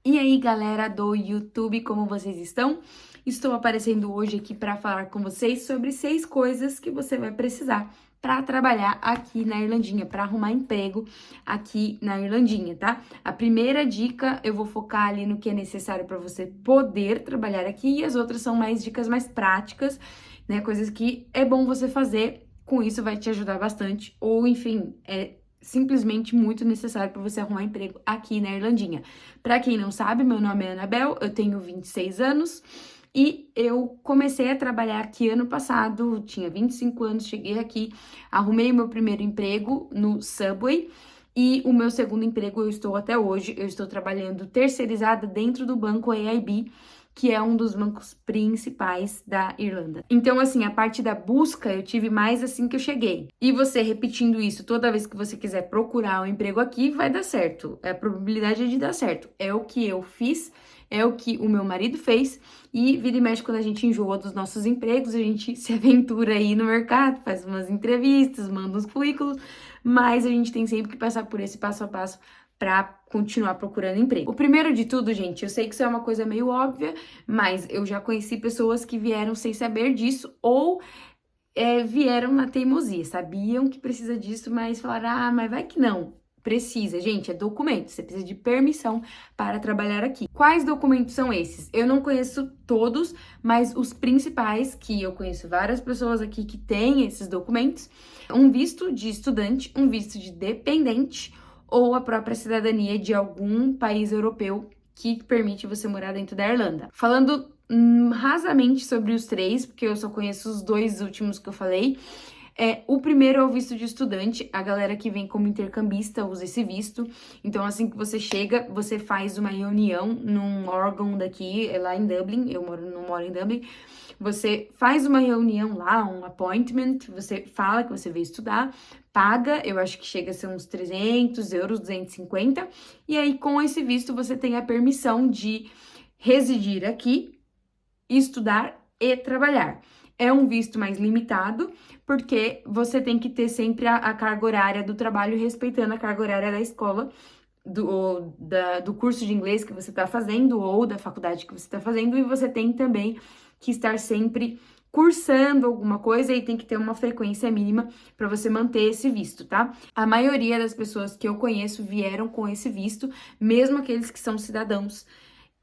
E aí, galera do YouTube, como vocês estão? Estou aparecendo hoje aqui para falar com vocês sobre 6 coisas que você vai precisar para trabalhar aqui na Irlandinha, para arrumar emprego aqui na Irlandinha, tá? A primeira dica eu vou focar ali no que é necessário para você poder trabalhar aqui e as outras são mais dicas mais práticas, né? Coisas que é bom você fazer, com isso vai te ajudar bastante, ou enfim, simplesmente muito necessário para você arrumar emprego aqui na Irlandinha. Para quem não sabe, meu nome é Anabel, eu tenho 26 anos e eu comecei a trabalhar aqui ano passado, tinha 25 anos, cheguei aqui, arrumei o meu primeiro emprego no Subway. E o meu segundo emprego eu estou até hoje, eu estou trabalhando terceirizada dentro do banco AIB, que é um dos bancos principais da Irlanda. Então, assim, a parte da busca eu tive mais assim que eu cheguei. E você repetindo isso toda vez que você quiser procurar um emprego aqui, vai dar certo. A probabilidade é de dar certo. É o que eu fiz, é o que o meu marido fez. E vira e mexe, quando a gente enjoa dos nossos empregos, a gente se aventura aí no mercado, faz umas entrevistas, manda uns currículos, mas a gente tem sempre que passar por esse passo a passo para continuar procurando emprego. O primeiro de tudo, gente, eu sei que isso é uma coisa meio óbvia, mas eu já conheci pessoas que vieram sem saber disso ou vieram na teimosia, sabiam que precisa disso, mas falaram, mas vai que não. Precisa, gente, é documento, você precisa de permissão para trabalhar aqui. Quais documentos são esses? Eu não conheço todos, mas os principais, que eu conheço várias pessoas aqui que têm esses documentos, um visto de estudante, um visto de dependente, ou a própria cidadania de algum país europeu que permite você morar dentro da Irlanda. Falando rasamente sobre os 3, porque eu só conheço os 2 últimos que eu falei. O primeiro é o visto de estudante, a galera que vem como intercambista usa esse visto. Então, assim que você chega, você faz uma reunião num órgão daqui, lá em Dublin, não moro em Dublin. Você faz uma reunião lá, um appointment, você fala que você veio estudar, paga, eu acho que chega a ser uns 300 euros, 250, e aí com esse visto você tem a permissão de residir aqui, estudar e trabalhar. É um visto mais limitado, porque você tem que ter sempre a carga horária do trabalho respeitando a carga horária da escola, do curso de inglês que você está fazendo ou da faculdade que você está fazendo, e você tem também que estar sempre cursando alguma coisa e tem que ter uma frequência mínima para você manter esse visto, tá? A maioria das pessoas que eu conheço vieram com esse visto, mesmo aqueles que são cidadãos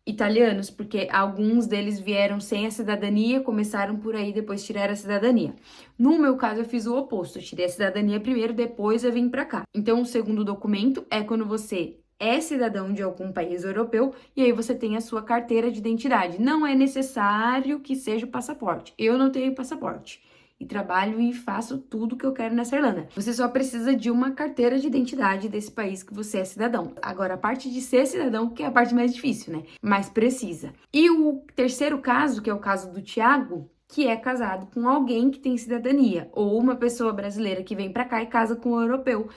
italianos, porque alguns deles vieram sem a cidadania, começaram por aí, depois tiraram a cidadania. No meu caso, eu fiz o oposto, eu tirei a cidadania primeiro, depois eu vim para cá. Então, o segundo documento é quando você é cidadão de algum país europeu e aí você tem a sua carteira de identidade. Não é necessário que seja o passaporte. Eu não tenho passaporte e trabalho e faço tudo que eu quero nessa Irlanda. Você só precisa de uma carteira de identidade desse país que você é cidadão. Agora, a parte de ser cidadão, que é a parte mais difícil, né? Mais precisa. E o terceiro caso, que é o caso do Tiago, que é casado com alguém que tem cidadania, ou uma pessoa brasileira que vem para cá e casa com um europeu,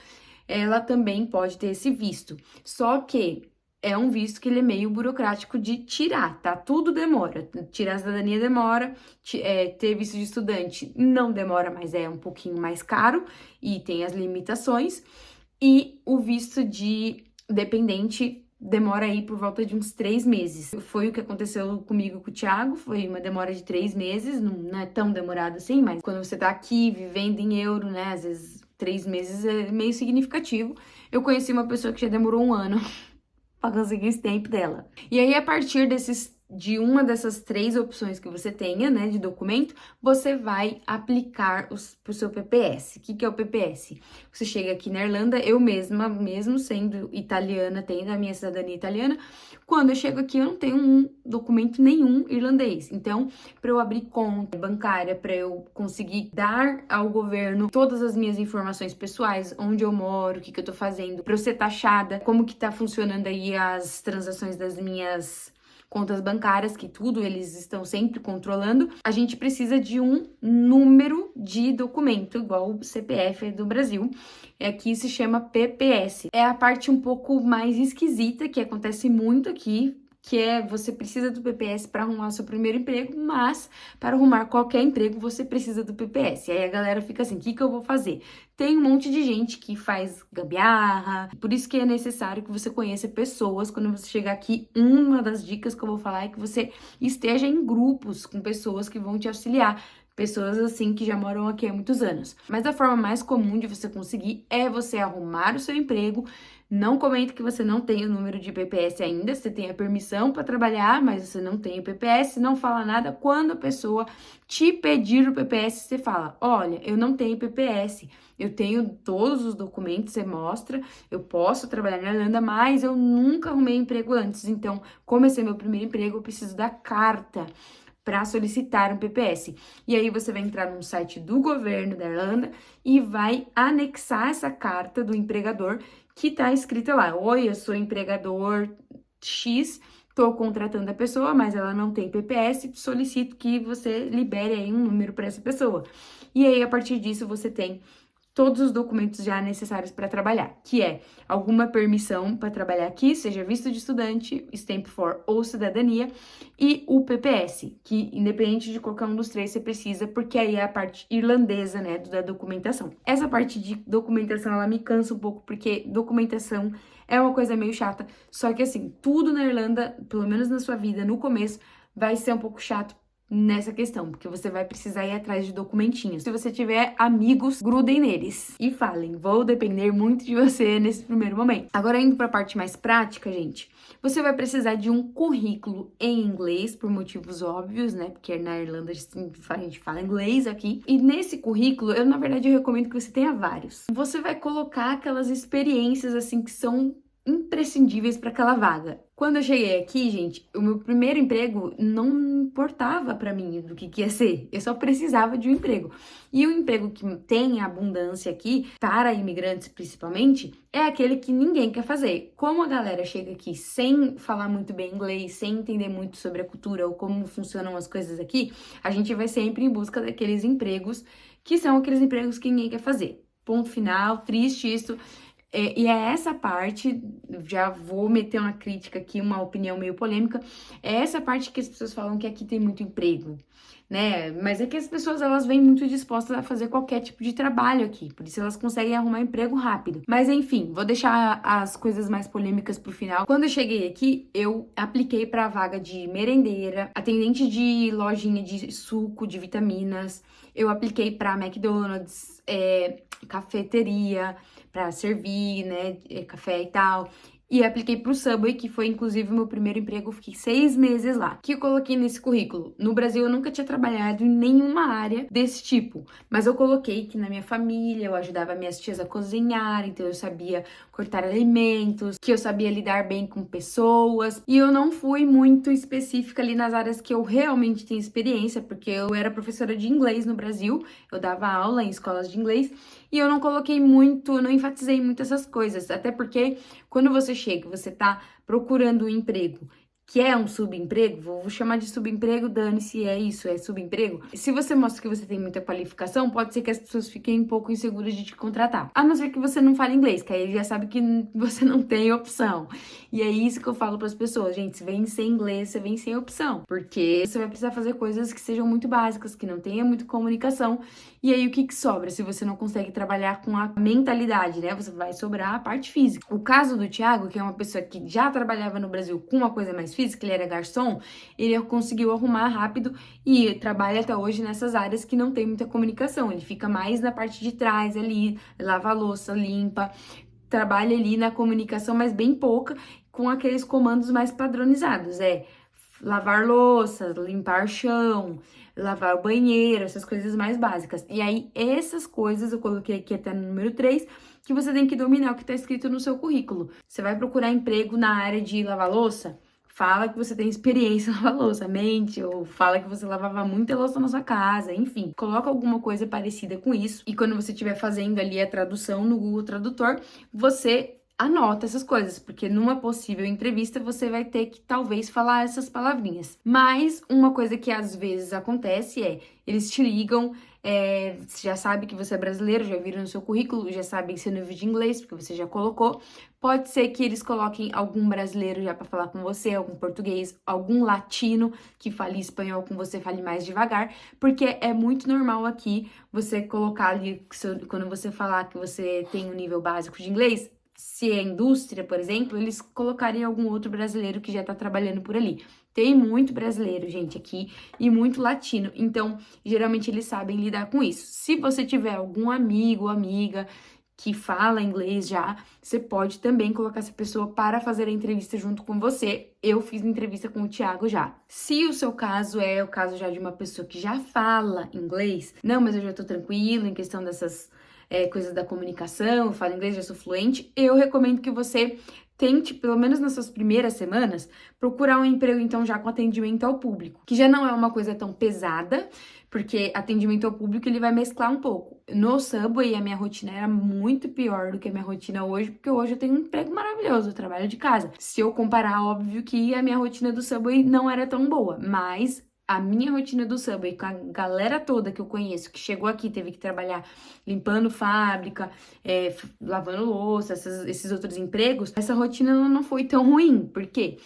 ela também pode ter esse visto. Só que é um visto que ele é meio burocrático de tirar, tá? Tudo demora. Tirar a cidadania demora, ter visto de estudante não demora, mas é um pouquinho mais caro e tem as limitações. E o visto de dependente demora aí por volta de uns 3 meses. Foi o que aconteceu comigo e com o Thiago, foi uma demora de 3 meses, não é tão demorado assim, mas quando você tá aqui vivendo em euro, né, às vezes 3 meses é meio significativo. Eu conheci uma pessoa que já demorou 1 ano para conseguir o stamp dela. E aí, a partir de uma dessas 3 opções que você tenha, né, de documento, você vai aplicar pro seu PPS. O que é o PPS? Você chega aqui na Irlanda, eu mesma, mesmo sendo italiana, tendo a minha cidadania italiana, quando eu chego aqui eu não tenho um documento nenhum irlandês. Então, para eu abrir conta bancária, para eu conseguir dar ao governo todas as minhas informações pessoais, onde eu moro, o que eu tô fazendo, para eu ser taxada, como que tá funcionando aí as transações das minhas contas bancárias, que tudo eles estão sempre controlando, a gente precisa de um número de documento, igual o CPF do Brasil. Aqui se chama PPS. É a parte um pouco mais esquisita, que acontece muito aqui, que é você precisa do PPS para arrumar o seu primeiro emprego, mas para arrumar qualquer emprego você precisa do PPS. E aí a galera fica assim, o que eu vou fazer? Tem um monte de gente que faz gambiarra, por isso que é necessário que você conheça pessoas. Quando você chegar aqui, uma das dicas que eu vou falar é que você esteja em grupos com pessoas que vão te auxiliar. Pessoas assim que já moram aqui há muitos anos. Mas a forma mais comum de você conseguir é você arrumar o seu emprego. Não comente que você não tem o número de PPS ainda, você tem a permissão para trabalhar, mas você não tem o PPS, não fala nada. Quando a pessoa te pedir o PPS, você fala: olha, eu não tenho PPS, eu tenho todos os documentos, você mostra, eu posso trabalhar na Irlanda, mas eu nunca arrumei emprego antes, então, como esse é meu primeiro emprego, eu preciso da carta para solicitar um PPS. E aí você vai entrar no site do governo da Irlanda e vai anexar essa carta do empregador que tá escrita lá: oi, eu sou empregador X, tô contratando a pessoa, mas ela não tem PPS, solicito que você libere aí um número para essa pessoa. E aí, a partir disso, você tem todos os documentos já necessários para trabalhar, que é alguma permissão para trabalhar aqui, seja visto de estudante, Stamp 4 ou cidadania, e o PPS, que independente de qualquer um dos três você precisa, porque aí é a parte irlandesa, né, da documentação. Essa parte de documentação, ela me cansa um pouco, porque documentação é uma coisa meio chata, só que assim, tudo na Irlanda, pelo menos na sua vida, no começo, vai ser um pouco chato nessa questão, porque você vai precisar ir atrás de documentinhos. Se você tiver amigos, grudem neles e falem: vou depender muito de você nesse primeiro momento. Agora, indo para a parte mais prática, gente, você vai precisar de um currículo em inglês, por motivos óbvios, né? Porque na Irlanda a gente fala inglês aqui. E nesse currículo, na verdade, eu recomendo que você tenha vários. Você vai colocar aquelas experiências, assim, que são imprescindíveis para aquela vaga. Quando eu cheguei aqui, gente, o meu primeiro emprego não importava para mim do que ia ser. Eu só precisava de um emprego. E o emprego que tem abundância aqui, para imigrantes principalmente, é aquele que ninguém quer fazer. Como a galera chega aqui sem falar muito bem inglês, sem entender muito sobre a cultura ou como funcionam as coisas aqui, a gente vai sempre em busca daqueles empregos que são aqueles empregos que ninguém quer fazer. Ponto final, triste isso. E é essa parte, já vou meter uma crítica aqui, uma opinião meio polêmica, é essa parte que as pessoas falam que aqui tem muito emprego, né? Mas é que as pessoas, elas vêm muito dispostas a fazer qualquer tipo de trabalho aqui, por isso elas conseguem arrumar emprego rápido. Mas enfim, vou deixar as coisas mais polêmicas pro final. Quando eu cheguei aqui, eu apliquei pra vaga de merendeira, atendente de lojinha de suco, de vitaminas, eu apliquei pra McDonald's, cafeteria, para servir, né, café e tal. E apliquei pro Subway, que foi inclusive o meu primeiro emprego, eu fiquei 6 meses lá. O que eu coloquei nesse currículo? No Brasil eu nunca tinha trabalhado em nenhuma área desse tipo, mas eu coloquei que na minha família eu ajudava minhas tias a cozinhar, então eu sabia cortar alimentos, que eu sabia lidar bem com pessoas, e eu não fui muito específica ali nas áreas que eu realmente tenho experiência, porque eu era professora de inglês no Brasil, eu dava aula em escolas de inglês, e eu não coloquei muito, não enfatizei muito essas coisas, até porque quando você chega, você tá procurando um emprego que é um subemprego, vou chamar de subemprego, dane-se, é isso, é subemprego. Se você mostra que você tem muita qualificação, pode ser que as pessoas fiquem um pouco inseguras de te contratar. A não ser que você não fale inglês, que aí já sabe que você não tem opção. E é isso que eu falo para as pessoas, gente, se vem sem inglês, você vem sem opção, porque você vai precisar fazer coisas que sejam muito básicas, que não tenha muita comunicação. E aí o que sobra se você não consegue trabalhar com a mentalidade, né? Você vai sobrar a parte física. O caso do Thiago, que é uma pessoa que já trabalhava no Brasil com uma coisa mais física, ele era garçom, ele conseguiu arrumar rápido e trabalha até hoje nessas áreas que não tem muita comunicação. Ele fica mais na parte de trás ali, lava a louça, limpa, trabalha ali na comunicação, mas bem pouca, com aqueles comandos mais padronizados. Lavar louça, limpar chão, lavar o banheiro, essas coisas mais básicas. E aí, essas coisas eu coloquei aqui até no número 3, que você tem que dominar o que tá escrito no seu currículo. Você vai procurar emprego na área de lavar louça? Fala que você tem experiência em lavar louça, mente, ou fala que você lavava muita louça na sua casa, enfim. Coloca alguma coisa parecida com isso. E quando você estiver fazendo ali a tradução no Google Tradutor, você anota essas coisas, porque numa possível entrevista você vai ter que talvez falar essas palavrinhas. Mas uma coisa que às vezes acontece eles te ligam Você já sabe que você é brasileiro, já viram no seu currículo, já sabem seu nível de inglês, porque você já colocou. Pode ser que eles coloquem algum brasileiro já para falar com você, algum português, algum latino que fale espanhol com você, fale mais devagar, porque é muito normal aqui você colocar ali, quando você falar que você tem um nível básico de inglês, se é indústria, por exemplo, eles colocarem algum outro brasileiro que já tá trabalhando por ali. Tem muito brasileiro, gente, aqui, e muito latino. Então, geralmente eles sabem lidar com isso. Se você tiver algum amigo ou amiga que fala inglês já, você pode também colocar essa pessoa para fazer a entrevista junto com você. Eu fiz entrevista com o Thiago já. Se o seu caso é o caso já de uma pessoa que já fala inglês, não, mas eu já tô tranquilo em questão dessas coisas da comunicação, eu falo inglês, já sou fluente, eu recomendo que você tente, pelo menos nas suas primeiras semanas, procurar um emprego, então, já com atendimento ao público, que já não é uma coisa tão pesada, porque atendimento ao público, ele vai mesclar um pouco. No Subway, a minha rotina era muito pior do que a minha rotina hoje, porque hoje eu tenho um emprego maravilhoso, eu trabalho de casa. Se eu comparar, óbvio que a minha rotina do Subway não era tão boa, mas a minha rotina do Subway, com a galera toda que eu conheço, que chegou aqui, teve que trabalhar limpando fábrica, lavando louça, esses outros empregos, essa rotina não foi tão ruim. Por quê?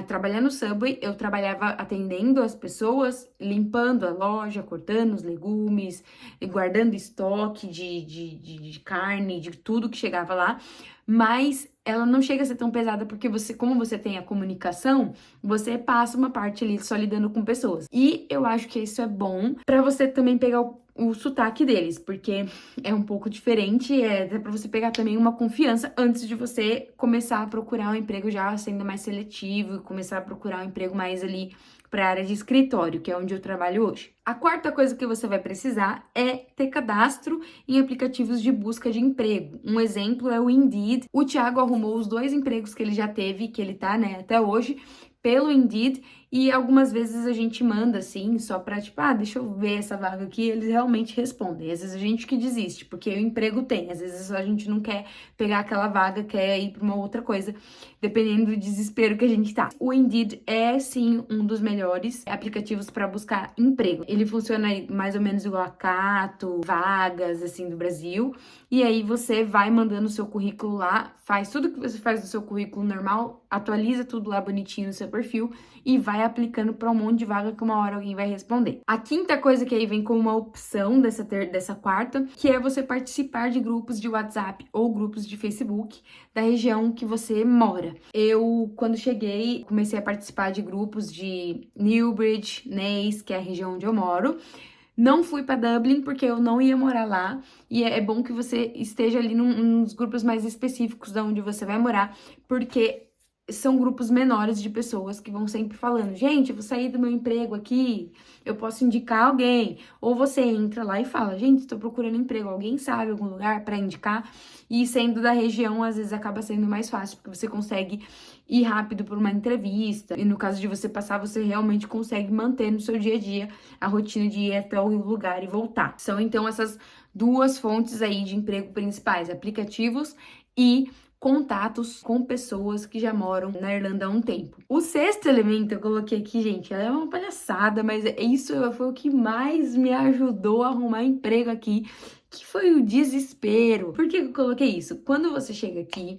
Trabalhar no Subway, eu trabalhava atendendo as pessoas, limpando a loja, cortando os legumes, guardando estoque de carne, de tudo que chegava lá, mas ela não chega a ser tão pesada porque você, como você tem a comunicação, você passa uma parte ali só lidando com pessoas. E eu acho que isso é bom pra você também pegar o sotaque deles, porque é um pouco diferente, dá pra você pegar também uma confiança antes de você começar a procurar um emprego já sendo mais seletivo e começar a procurar um emprego mais ali para a área de escritório, que é onde eu trabalho hoje. A quarta coisa que você vai precisar é ter cadastro em aplicativos de busca de emprego. Um exemplo é o Indeed. O Thiago arrumou os 2 empregos que ele já teve, que ele tá, até hoje, pelo Indeed, e algumas vezes a gente manda assim, só pra tipo, deixa eu ver essa vaga aqui, eles realmente respondem. Às vezes a gente que desiste, porque o emprego tem, às vezes a gente não quer pegar aquela vaga, quer ir pra uma outra coisa, dependendo do desespero que a gente tá. O Indeed é sim um dos melhores aplicativos para buscar emprego. Ele funciona mais ou menos igual a Cato, Vagas, assim, do Brasil, e aí você vai mandando o seu currículo lá, faz tudo que você faz no seu currículo normal, atualiza tudo lá bonitinho no seu perfil e vai aplicando para um monte de vaga que uma hora alguém vai responder. A quinta coisa que aí vem como uma opção dessa quarta, que é você participar de grupos de WhatsApp ou grupos de Facebook da região que você mora. Eu, quando cheguei, comecei a participar de grupos de Newbridge, Naas, que é a região onde eu moro. Não fui para Dublin porque eu não ia morar lá, e é bom que você esteja ali nos grupos mais específicos de onde você vai morar, porque são grupos menores de pessoas que vão sempre falando, gente, eu vou sair do meu emprego aqui, eu posso indicar alguém. Ou você entra lá e fala, gente, estou procurando emprego, alguém sabe algum lugar para indicar? E sendo da região, às vezes acaba sendo mais fácil, porque você consegue ir rápido por uma entrevista. E no caso de você passar, você realmente consegue manter no seu dia a dia a rotina de ir até o lugar e voltar. São então essas 2 fontes aí de emprego principais, aplicativos e contatos com pessoas que já moram na Irlanda há um tempo. O 6º elemento eu coloquei aqui, gente, ela é uma palhaçada, mas isso foi o que mais me ajudou a arrumar emprego aqui, que foi o desespero. Por que eu coloquei isso? Quando você chega aqui,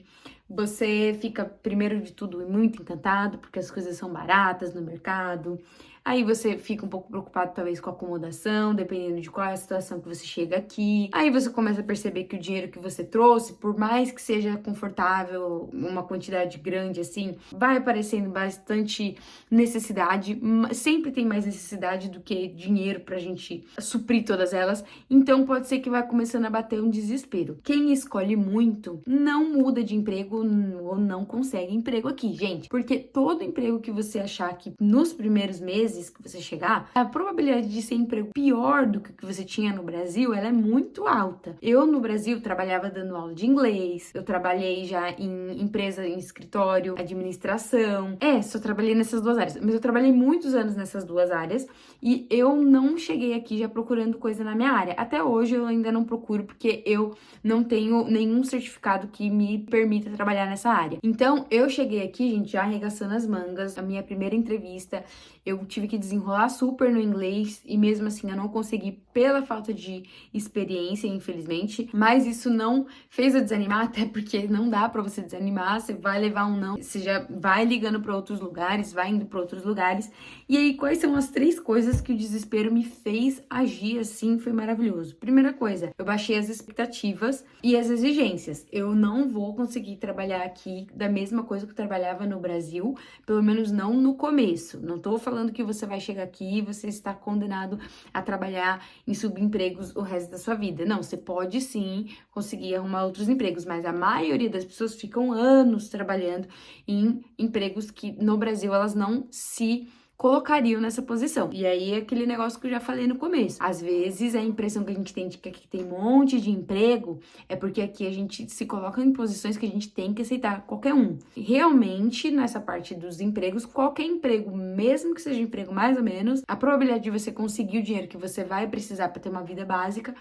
você fica, primeiro de tudo, muito encantado, porque as coisas são baratas no mercado. Aí você fica um pouco preocupado, talvez, com a acomodação, dependendo de qual é a situação que você chega aqui. Aí você começa a perceber que o dinheiro que você trouxe, por mais que seja confortável, uma quantidade grande assim, vai aparecendo bastante necessidade. Sempre tem mais necessidade do que dinheiro pra gente suprir todas elas. Então pode ser que vai começando a bater um desespero. Quem escolhe muito não muda de emprego ou não consegue emprego aqui, gente. Porque todo emprego que você achar que nos primeiros meses que você chegar, a probabilidade de ser emprego pior do que o que você tinha no Brasil, ela é muito alta. Eu no Brasil trabalhava dando aula de inglês, eu trabalhei já em empresa, em escritório, administração. Só trabalhei nessas 2 áreas, mas eu trabalhei muitos anos nessas 2 áreas e eu não cheguei aqui já procurando coisa na minha área. Até hoje eu ainda não procuro porque eu não tenho nenhum certificado que me permita trabalhar nessa área. Então eu cheguei aqui, gente, já arregaçando as mangas. A minha primeira entrevista, eu tive que desenrolar super no inglês e mesmo assim eu não consegui pela falta de experiência, infelizmente. Mas isso não fez eu desanimar, até porque não dá pra você desanimar, você vai levar um não, você já vai ligando pra outros lugares, vai indo pra outros lugares. E aí, quais são as 3 coisas que o desespero me fez agir assim? Foi maravilhoso. Primeira coisa, eu baixei as expectativas e as exigências. Eu não vou conseguir trabalhar aqui da mesma coisa que eu trabalhava no Brasil, pelo menos não no começo. Não tô falando que você vai chegar aqui e você está condenado a trabalhar em subempregos o resto da sua vida. Não, você pode sim conseguir arrumar outros empregos, mas a maioria das pessoas ficam anos trabalhando em empregos que no Brasil elas não se colocariam nessa posição. E aí é aquele negócio que eu já falei no começo. Às vezes a impressão que a gente tem de que aqui tem um monte de emprego é porque aqui a gente se coloca em posições que a gente tem que aceitar qualquer um. E realmente, nessa parte dos empregos, qualquer emprego, mesmo que seja um emprego mais ou menos, a probabilidade de você conseguir o dinheiro que você vai precisar para ter uma vida básica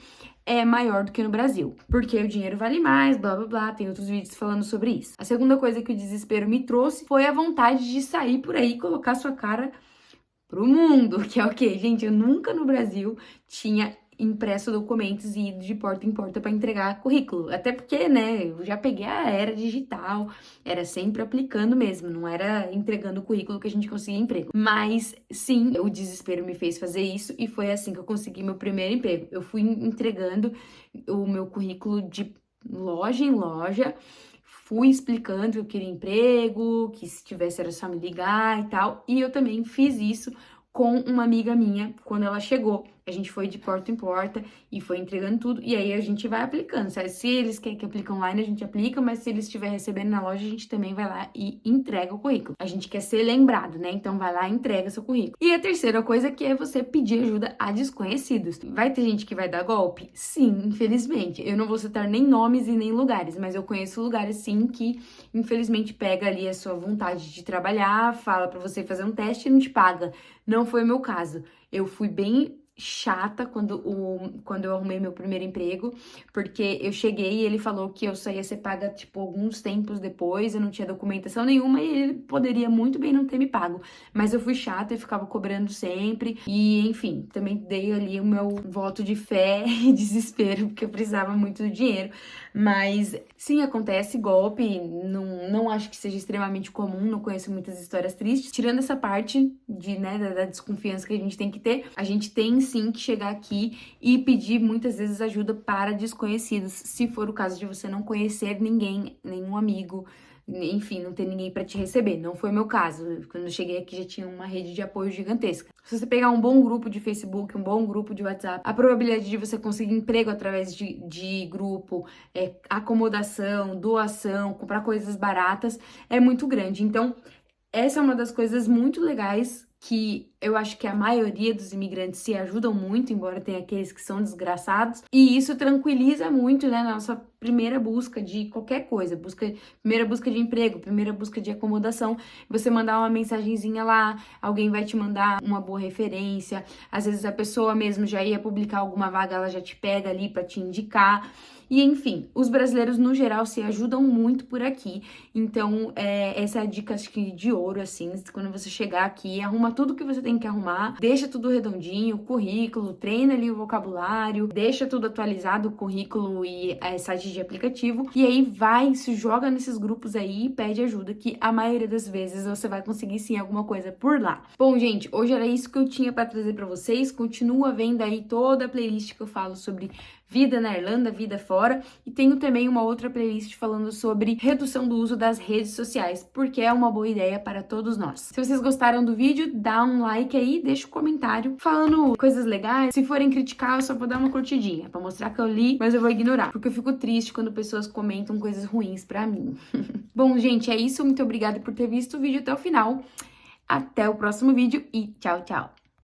é maior do que no Brasil. Porque o dinheiro vale mais, blá blá blá, tem outros vídeos falando sobre isso. A segunda coisa que o desespero me trouxe foi a vontade de sair por aí e colocar sua cara pro mundo, que é o quê? Gente, eu nunca no Brasil tinha impresso documentos e ido de porta em porta para entregar currículo. Até porque, né, eu já peguei a era digital, era sempre aplicando mesmo, não era entregando o currículo que a gente conseguia emprego. Mas, sim, o desespero me fez fazer isso e foi assim que eu consegui meu primeiro emprego. Eu fui entregando o meu currículo de loja em loja, fui explicando que eu queria emprego, que se tivesse era só me ligar e tal. E eu também fiz isso com uma amiga minha quando ela chegou. A gente foi de porta em porta e foi entregando tudo. E aí a gente vai aplicando. Sabe? Se eles querem que aplique online, a gente aplica. Mas se eles estiver recebendo na loja, a gente também vai lá e entrega o currículo. A gente quer ser lembrado, né? Então vai lá e entrega seu currículo. E a terceira coisa que é você pedir ajuda a desconhecidos. Vai ter gente que vai dar golpe? Sim, infelizmente. Eu não vou citar nem nomes e nem lugares. Mas eu conheço lugares, sim, que infelizmente pega ali a sua vontade de trabalhar, fala pra você fazer um teste e não te paga. Não foi o meu caso. Eu fui bem chata quando eu arrumei meu primeiro emprego, porque eu cheguei e ele falou que eu só ia ser paga, tipo, alguns tempos depois, eu não tinha documentação nenhuma e ele poderia muito bem não ter me pago. Mas eu fui chata e ficava cobrando sempre e, enfim, também dei ali o meu voto de fé e desespero, porque eu precisava muito do dinheiro. Mas, sim, acontece golpe, não acho que seja extremamente comum, não conheço muitas histórias tristes. Tirando essa parte de, né, da desconfiança que a gente tem que ter, a gente tem sim que chegar aqui e pedir muitas vezes ajuda para desconhecidos, se for o caso de você não conhecer ninguém, nenhum amigo, enfim, não ter ninguém para te receber. Não foi meu caso. Quando eu cheguei aqui já tinha uma rede de apoio gigantesca. Se você pegar um bom grupo de Facebook, um bom grupo de WhatsApp, a probabilidade de você conseguir emprego através de grupo, acomodação, doação, comprar coisas baratas é muito grande. Então, essa é uma das coisas muito legais que eu acho que a maioria dos imigrantes se ajudam muito, embora tenha aqueles que são desgraçados, e isso tranquiliza muito, né, na nossa primeira busca de qualquer coisa, primeira busca de emprego, primeira busca de acomodação, você mandar uma mensagenzinha lá, alguém vai te mandar uma boa referência, às vezes a pessoa mesmo já ia publicar alguma vaga, ela já te pega ali pra te indicar, e enfim, os brasileiros no geral se ajudam muito por aqui, então essa é a dica, acho que de ouro, assim, quando você chegar aqui, arruma tudo que você tem que arrumar, deixa tudo redondinho, currículo, treina ali o vocabulário, deixa tudo atualizado, o currículo e site de aplicativo, e aí vai, se joga nesses grupos aí e pede ajuda, que a maioria das vezes você vai conseguir sim alguma coisa por lá. Bom, gente, hoje era isso que eu tinha pra trazer pra vocês, continua vendo aí toda a playlist que eu falo sobre vida na Irlanda, vida fora, e tenho também uma outra playlist falando sobre redução do uso das redes sociais, porque é uma boa ideia para todos nós. Se vocês gostaram do vídeo, dá um like aí, deixa um comentário falando coisas legais. Se forem criticar, eu só vou dar uma curtidinha, pra mostrar que eu li, mas eu vou ignorar, porque eu fico triste quando pessoas comentam coisas ruins pra mim. Bom, gente, é isso, muito obrigada por ter visto o vídeo até o final. Até o próximo vídeo e tchau, tchau!